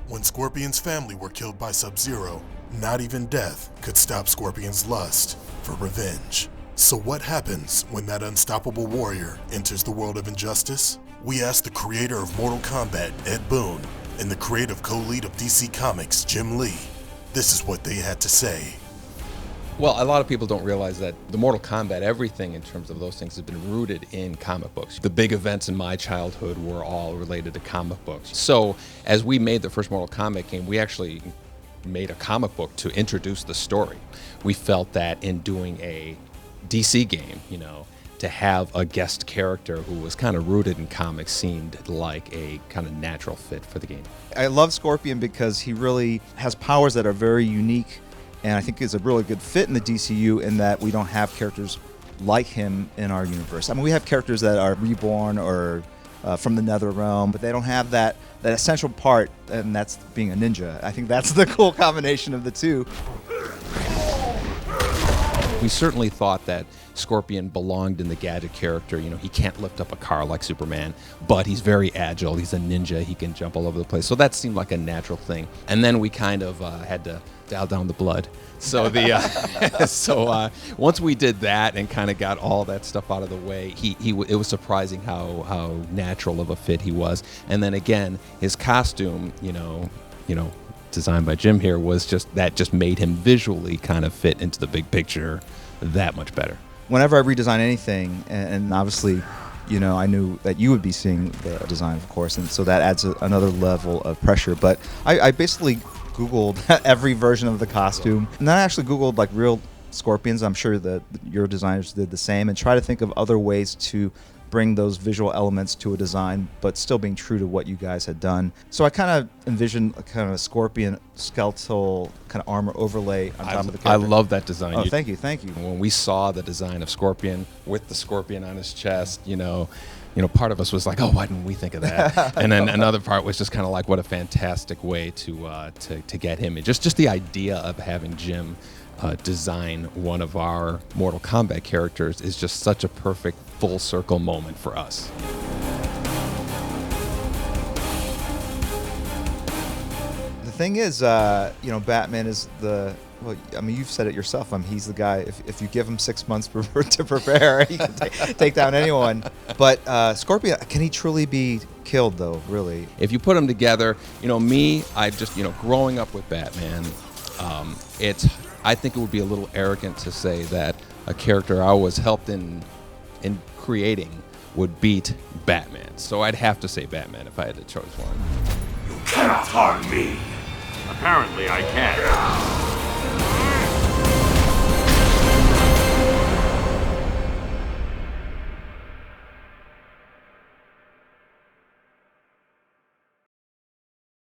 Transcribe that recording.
When Scorpion's family were killed by Sub-Zero, not even death could stop Scorpion's lust for revenge. So what happens when that unstoppable warrior enters the world of injustice? We asked the creator of Mortal Kombat, Ed Boon, and the creative co-lead of DC Comics, Jim Lee. This is what they had to say. Well, a lot of people don't realize that the Mortal Kombat, everything in terms of those things has been rooted in comic books. The big events in my childhood were all related to comic books. So as we made the first Mortal Kombat game, we actually made a comic book to introduce the story. We felt that in doing a DC game, to have a guest character who was kind of rooted in comics seemed like a kind of natural fit for the game. I love Scorpion because he really has powers that are very unique, and I think is a really good fit in the DCU in that we don't have characters like him in our universe. I mean, we have characters that are reborn or from the Nether Realm, but they don't have that essential part, and that's being a ninja. I think that's the cool combination of the two. We certainly thought that Scorpion belonged in the gadget character. He can't lift up a car like Superman, but he's very agile. He's a ninja. He can jump all over the place. So that seemed like a natural thing. And then we kind of had to dial down the blood. So once we did that and kind of got all that stuff out of the way, it was surprising how natural of a fit he was. And then again, his costume, designed by Jim here, was just made him visually kind of fit into the big picture that much better. Whenever I redesign anything, and obviously, I knew that you would be seeing the design, of course, and so that adds another level of pressure. But I basically Googled every version of the costume, and then I actually Googled like real Scorpions. I'm sure that your designers did the same, and try to think of other ways to bring those visual elements to a design, but still being true to what you guys had done. So I kind of envisioned a kind of a Scorpion skeletal kind of armor overlay on top of the character. I love that design. Oh, thank you. When we saw the design of Scorpion with the scorpion on his chest, part of us was like, oh, why didn't we think of that? And then another part was just kind of like, what a fantastic way to get him in. Just the idea of having Jim design one of our Mortal Kombat characters is just such a perfect full circle moment for us. The thing is, Batman is you've said it yourself. He's the guy, if you give him 6 months to prepare, he can take down anyone. But Scorpion, can he truly be killed, though, really? If you put them together, I just, growing up with Batman, I think it would be a little arrogant to say that a character I was helped in creating would beat Batman. So I'd have to say Batman if I had to choose one. You cannot harm me. Apparently I can.